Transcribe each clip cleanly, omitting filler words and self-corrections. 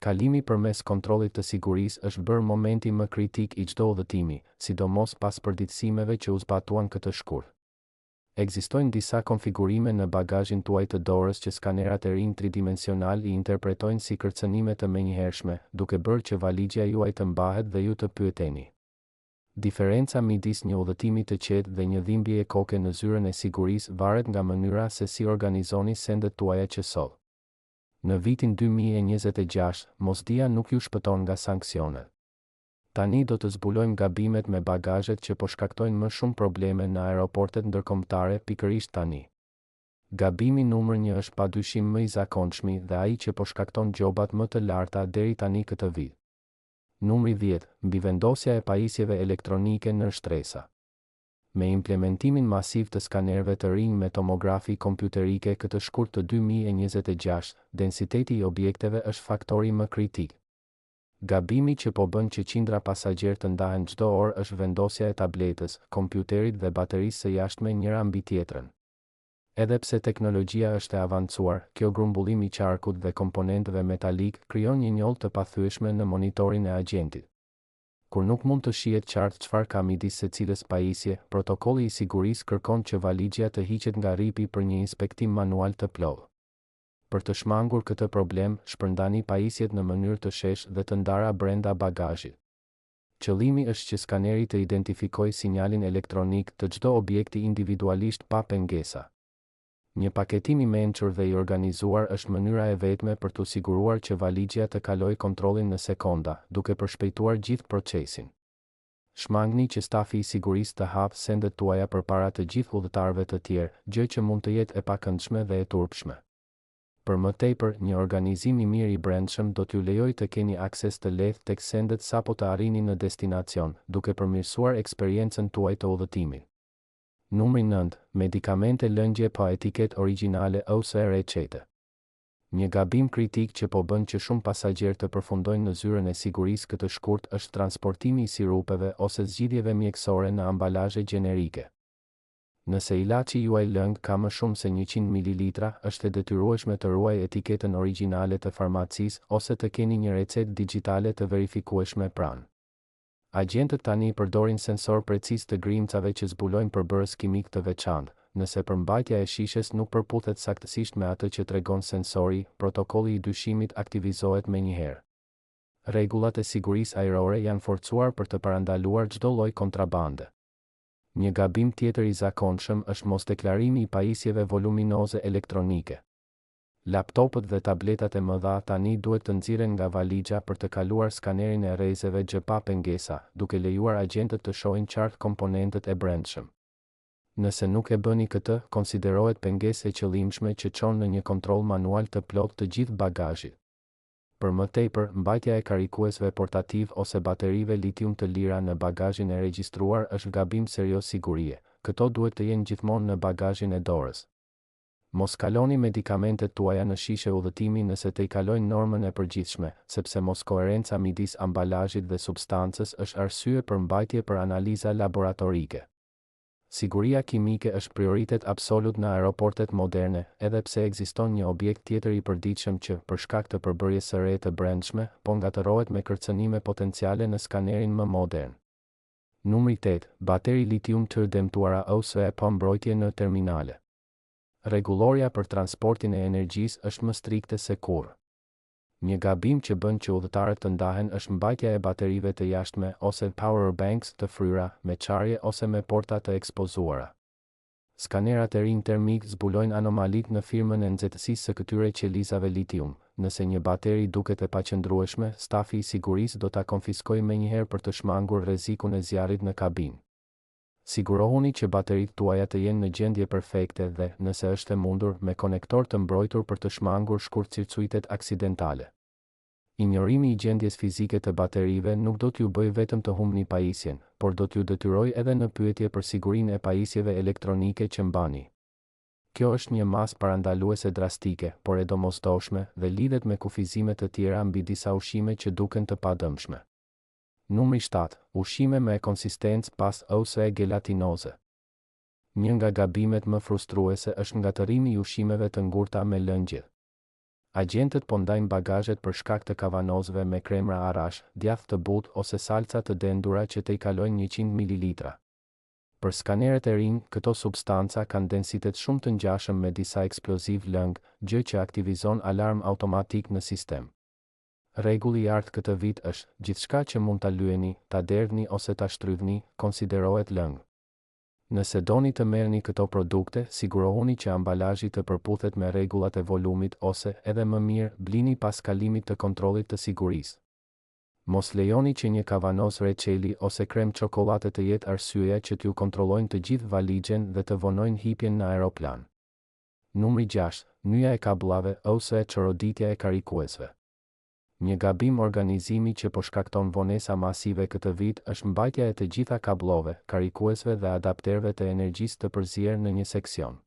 Kalimi përmes kontrollit të sigurisë është bërë momenti më kritik i çdo udhëtimi, sidomos pas përditësimeve që u zbatuan këtë shkurt. Ekzistojnë disa konfigurime në bagazhin tuaj të dorës që skanerat e rinj tridimensional i interpretojnë si kërcënime të menjëhershme, duke bërë që valizhja juaj të mbahet dhe ju të pyeteni. Diferenca midis një udhëtimi të qetë dhe një dhimbjeje koke në zyrën e sigurisë varet nga mënyra se si organizoni sendet tuaja qësor. Në vitin 2026, mosdia nuk ju shpëton nga sanksionet. Tani do të zbulojmë gabimet me bagazhet që po shkaktojnë më shumë probleme në aeroportet ndërkombëtare pikërisht tani. Gabimi numër 1 është padyshim më i zakonshmi dhe ai që po shkakton gjobat më të larta deri tani këtë vit. Numri 10, mbivendosja e pajisjeve elektronike në shtresa. Me implementimin masiv të skanerëve të rinj me tomografi kompjuterike këtë shkurt të 2026, densiteti i objekteve është faktori më kritik. Gabimi që po bën që qindra pasagjerë të ndahen çdo orë është vendosja e tabletës, kompjuterit dhe baterisë së jashtme njëra mbi tjetrën. Edhe pse teknologjia është e avancuar, kjo grumbullim i qarkut dhe komponentëve metalik krijon një njollë të pathyeshme në monitorin e agentit. Kur nuk mund të shihet qartë çfarë ka midis secilës pajisje, protokolli i sigurisë kërkon që valizhja të hiqet nga ripi për një inspektim manual të plotë. Për të shmangur këtë problem, shpërndani pajisjet në mënyrë të sheshtë dhe të ndara brenda bagazhit. Qëllimi është që skaneri të identifikojë sinjalin elektronik të çdo objekti individualisht pa pengesa. Një paketim i mençur dhe i organizuar është mënyra e vetme për të siguruar që valizhja të kalojë kontrollin në sekonda, duke përshpejtuar gjithë procesin. Shmangni që stafi i sigurisë të hapë sendet tuaja përpara të gjithë udhëtarëve të tjerë, gjë që mund të jetë e pakëndshme dhe e turpshme. Për më tepër, një organizim i mirë i brendshëm do t'ju lejojë të keni akses të lehtë tek sendet sapo të arrini në destinacion, duke përmirësuar eksperiencën tuaj të udhëtimit. Numri 9, medikamente lëngje pa etiket origjinale ose recete. Një gabim kritik që po bën që shumë pasagjerë të përfundojnë në zyrën e sigurisë këtë shkurt është transportimi i sirupeve ose zgjidhjeve mjekësore në ambalazhe gjenerike. Nëse ilaçi juaj lëng ka më shumë se 100 ml, është e detyrueshme të ruaj etiketën origjinale të farmacisë ose të keni një recetë digjitale të verifikueshme pranë. Agjentët tani përdorin sensor preciz të grimcave që zbulojnë përbërës kimik të veçantë. Nëse përmbajtja e shishes nuk përputhet saktësisht me atë që tregon sensori, protokolli i dyshimit aktivizohet menjëherë. Rregullat e sigurisë ajrore janë forcuar për të parandaluar çdo lloj kontrabande. Një gabim tjetër i zakonshëm është mosdeklarimi i pajisjeve voluminoze elektronike. Laptopët dhe tabletat e mëdha tani duhet të nxirren nga valixha për të kaluar skanerin e rrezeve gjë pa pengesa, duke lejuar agjentët të shohin qartë komponentët e brendshëm. Nëse nuk e bëni këtë, konsiderohet pengesë e qëllimshme që çon në një kontroll manual të plotë të gjithë bagazhit. Për më tepër, mbajtja e karikuesve portativ ose baterive litium të lira në bagazhin e regjistruar është gabim serioz sigurie. Këto duhet të jenë gjithmonë në bagazhin e dorës. Mos kaloni medikamentet tuaja në shishe udhëtimi nëse të i kalojnë normën e përgjithshme, sepse moskoherenca midis ambalazhit dhe substancës është arsye për mbajtje për analiza laboratorike. Siguria kimike është prioritet absolut në aeroportet moderne, edhe pse ekziston një objekt tjetër i përditshëm që, për shkak të përbërjes së re të brendshme, po ngatërohet me kërcënime potenciale në skanerin më modern. Numri 8, bateri litium të dëmtuara ose pa mbrojtje në terminale. Rregulloria për transportin e energjisë është më strikte se kurrë. Një gabim që bën që udhëtarët të ndahen është mbajtja e baterive të jashtme ose power banks të fryra, me çarje ose me porta të ekspozuara. Skanerat e rinj termik zbulojnë anomalitë në firmën e nxehtësisë së këtyre qelizave litium. Nëse një bateri duket e paqëndrueshme, stafi i sigurisë do ta konfiskojë menjëherë për të shmangur rrezikun e zjarrit në kabinë. Sigurohuni që bateritë tuaja të jenë në gjendje perfekte dhe, nëse është e mundur, me konektor të mbrojtur për të shmangur shkurtcircuitet aksidentale. Injorimi i gjendjes fizike të baterive nuk do t'ju bëjë vetëm të humbni pajisjen, por do t'ju detyrojë edhe në pyetje për sigurinë e pajisjeve elektronike që mbani. Kjo është një masë parandaluese drastike, por e domosdoshme dhe lidhet me kufizime të tjera mbi disa ushqime që duken të padëmshme. Numri 7, ushqime me konsistencë pas ose gelatinoze. Një nga gabimet më frustruese është ngatërimi i ushqimeve të ngurta me lëngje. Agjentët po ndajnë bagazhet për shkak të kavanozëve me kremra arash, djath të butë ose salca të dendura që të i kalojnë 100 ml. Për skaneret e rinj, këto substanca kanë densitet shumë të ngjashëm me disa eksploziv lëng, gjë që aktivizon alarm automatik në sistem. Rregulli i artë këtë vit është: gjithçka që mund ta lyeni, ta derdhni ose ta shtrydhni, konsiderohet lëng. Nëse doni të merrni këto produkte, sigurohuni që ambalazhi të përputhet me rregullat e volumit ose, edhe më mirë, blini pas kalimit të kontrollit të sigurisë. Mos lejoni që një kavanoz reçeli ose krem çokollate të jetë arsyeja që t'ju kontrollojnë të gjithë valixhen dhe të vonojnë hipjen në aeroplan. Numri 6. Nyja e kabllave ose çoroditja e karikuesve. Një gabim organizimi që po shkakton vonesa masive këtë vit është mbajtja e të gjitha kabllove, karikuesve dhe adapterëve të energjisë të përzierë në një seksion.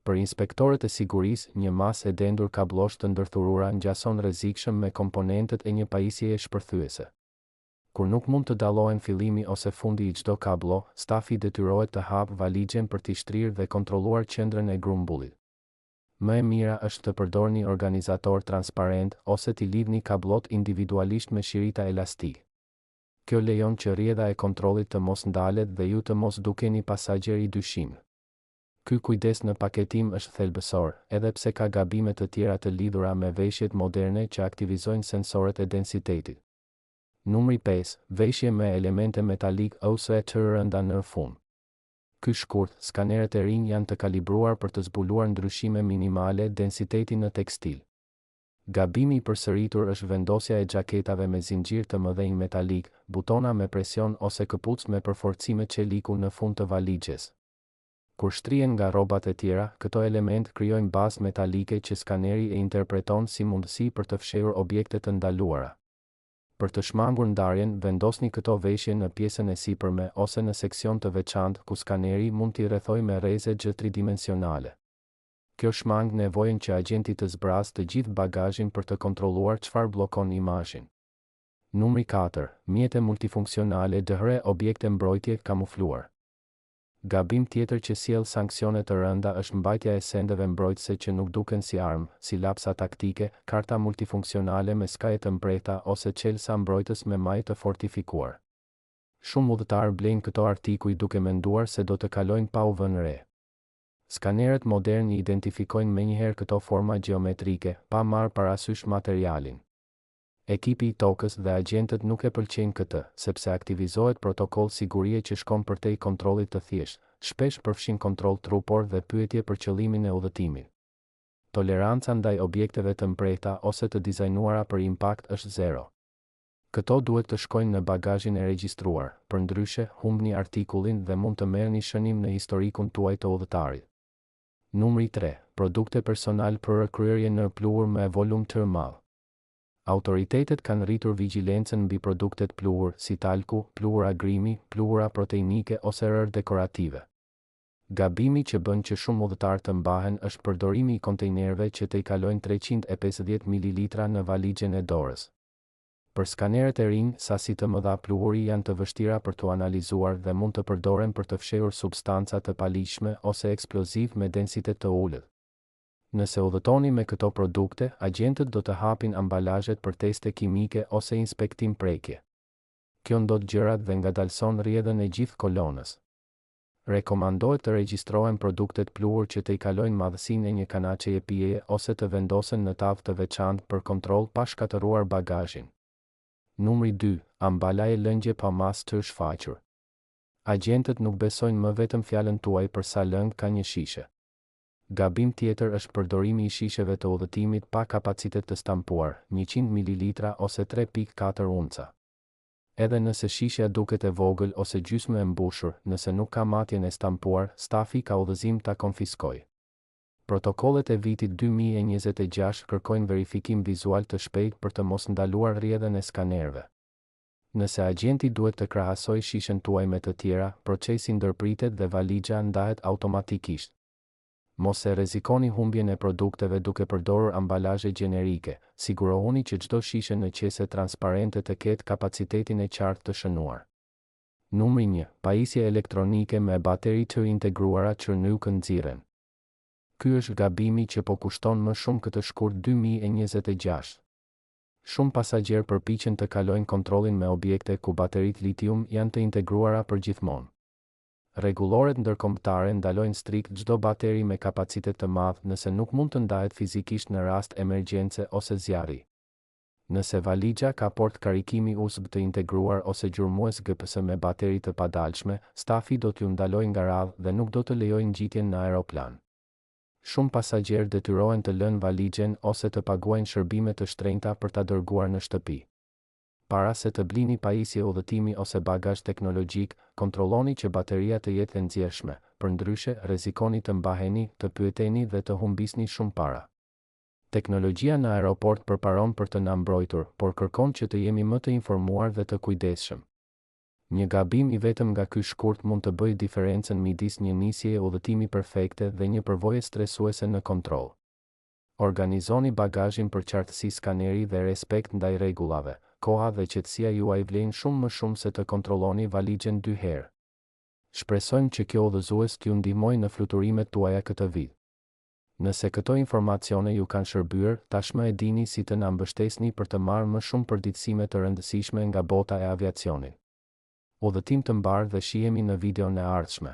Për inspektorët e sigurisë, një masë e dendur kablosh të ndërthurura ngjason rrezikshëm me komponentët e një pajisjeje shpërthyese. Kur nuk mund të dallohen fillimi ose fundi i çdo kablo, stafi detyrohet të hapë valixhen për t'i shtrirë dhe kontrolluar qendrën e grumbullit. Më e mira është të përdorni organizator transparent ose t'i lidhni kablot individualisht me shirita elastike. Kjo lejon që rrjedha e kontrollit të mos ndalet dhe ju të mos dukeni pasagjer i dyshim. Ky kujdes në paketim është thelbësor, edhe pse ka gabime të tjera të lidhura me veshjet moderne që aktivizojnë sensorët e densitetit. Numri 5. Veshje me elemente metalik ose të rënda në fund. Ky shkurt, skaneret e rinj janë të kalibruar për të zbuluar ndryshime minimale densiteti në tekstil. Gabimi i përsëritur është vendosja e xhaketave me zinxhir të mëdhenj metalik, butona me presion ose këpucë me përforcime çeliku në fund të valixhes. Kur shtrihen nga rrobat e tjera, këto element krijojnë bazë metalike që skaneri e interpreton si mundësi për të fshehur objekte të ndaluara. Për të shmangur ndarjen, vendosni këto veshje në pjesën e sipërme ose në seksion të veçantë ku skaneri mund t'i rrethojë me rreze gjë tridimensionale. Kjo shmang nevojën që agjenti të zbrazë të gjithë bagazhin për të kontrolluar çfarë bllokon imazhin. Numri 4. Mjete multifunksionale DHR objekte mbrojtje kamufluar. Gabim tjetër që sjell sanksione të rënda është mbajtja e sendeve mbrojtëse që nuk duken si armë, si lapsa taktike, karta multifunksionale me skaje të mprehta ose çelësa mbrojtës me majë të fortifikuar. Shumë udhëtarë blejnë këto artikuj duke menduar se do të kalojnë pa u vënë re. Skanerët modern i identifikojnë menjëherë këto forma gjeometrike, pa marrë parasysh materialin. Ekipi i tokës dhe agjentët nuk e pëlqejnë këtë, sepse aktivizohet protokoll sigurie që shkon përtej kontrollit të thjeshtë, shpesh përfshin kontroll trupor dhe pyetje për qëllimin e udhëtimit. Toleranca ndaj objekteve të mprehta ose të dizajnuara për impakt është 0. Këto duhet të shkojnë në bagazhin e regjistruar, përndryshe humbni artikullin dhe mund të merrni shënim në historikun tuaj të udhëtarit. Numri 3. Produkte personal për kryerje në pluhur me volum të madh. Autoritetet kanë rritur vigjilencën mbi produktet pluhur, si talku, pluhura grimi, pluhura proteinike ose rërë dekorative. Gabimi që bën që shumë udhëtarë të mbahen është përdorimi i kontejnerëve që të i kalojnë 350 ml në valixhen e dorës. Për skaneret e rinj, sasi të mëdha pluhuri janë të vështira për t'u analizuar dhe mund të përdoren për të fshehur substanca të paligjshme ose eksploziv me densitet të ulët. Nëse udhëtoni me këto produkte, agjentët do të hapin ambalazhet për teste kimike ose inspektim prekje. Kjo ndot gjërat dhe ngadalson rrjedhën e gjithë kolonës. Rekomandohet të regjistrohen produktet pluhur që të i kalojnë madhësinë e një kanaçeje pijeje ose të vendosen në tavë të veçantë për kontroll pa shkatëruar bagazhin. Numri 2. Ambalaje lëngje pa masë të shfaqur. Agjentët nuk besojnë më vetëm fjalën tuaj për sa lëng ka një shishe. Gabim tjetër është përdorimi i shisheve të udhëtimit pa kapacitet të stampuar, 100 ml ose 3.4 unca. Edhe nëse shishja duket e vogël ose gjysmë e mbushur, nëse nuk ka matjen e stampuar, stafi ka udhëzim ta konfiskojë. Protokollet e vitit 2026 kërkojnë verifikim vizual të shpejtë për të mos ndaluar rrjedhën e skanerëve. Nëse agjenti duhet të krahasojë shishen tuaj me të tjera, procesi ndërpritet dhe valixha ndahet automatikisht. Mos e rrezikoni humbjen e produkteve duke përdorur ambalazhe gjenerike, sigurohuni që çdo shishe në qese transparente të ketë kapacitetin e qartë të shënuar. Numri 1. Pajisje elektronike me bateri të integruara që nuk nxirren. Ky është gabimi që po kushton më shumë këtë shkurt 2026. Shumë pasagjerë përpiqen të kalojnë kontrollin me objekte ku bateritë litium janë të integruara përgjithmonë. Rregulloret ndërkombëtare ndalojnë strikt çdo bateri me kapacitet të madh nëse nuk mund të ndahet fizikisht në rast emergjence ose zjarri. Nëse valixha ka port karikimi USB të integruar ose gjurmues GPS me bateri të padalshme, stafi do t'ju ndalojë nga radhë dhe nuk do të lejojë ngjitjen në aeroplan. Shumë pasagjerë detyrohen të lënë valixhen ose të paguajnë shërbime të shtrenjta për ta dërguar në shtëpi. Para se të blini pajisje udhëtimi ose bagazh teknologjik, kontrolloni që bateria të jetë e nxjerrshme, përndryshe rrezikoni të mbaheni, të pyeteni dhe të humbisni shumë para. Teknologjia në aeroport përparon për të na mbrojtur, por kërkon që të jemi më të informuar dhe të kujdesshëm. Një gabim i vetëm nga ky shkurt mund të bëjë diferencën midis një nisjeje udhëtimi perfekte dhe një përvoje stresuese në kontroll. Organizoni bagazhin për qartësi skaneri dhe respekt ndaj rregullave. Koha dhe qetësia juaj vlen shumë më shumë se të kontrolloni valixhen 2 herë. Shpresojmë që kjo udhëzues t'ju ndihmojë në fluturimet tuaja këtë vit. Nëse këto informacione ju kanë shërbyer, tashmë e dini si të na mbështesni për të marrë më shumë përditësime të rëndësishme nga bota e aviacionit. Udhëtim të mbar dhe shihemi në videon e ardhshme.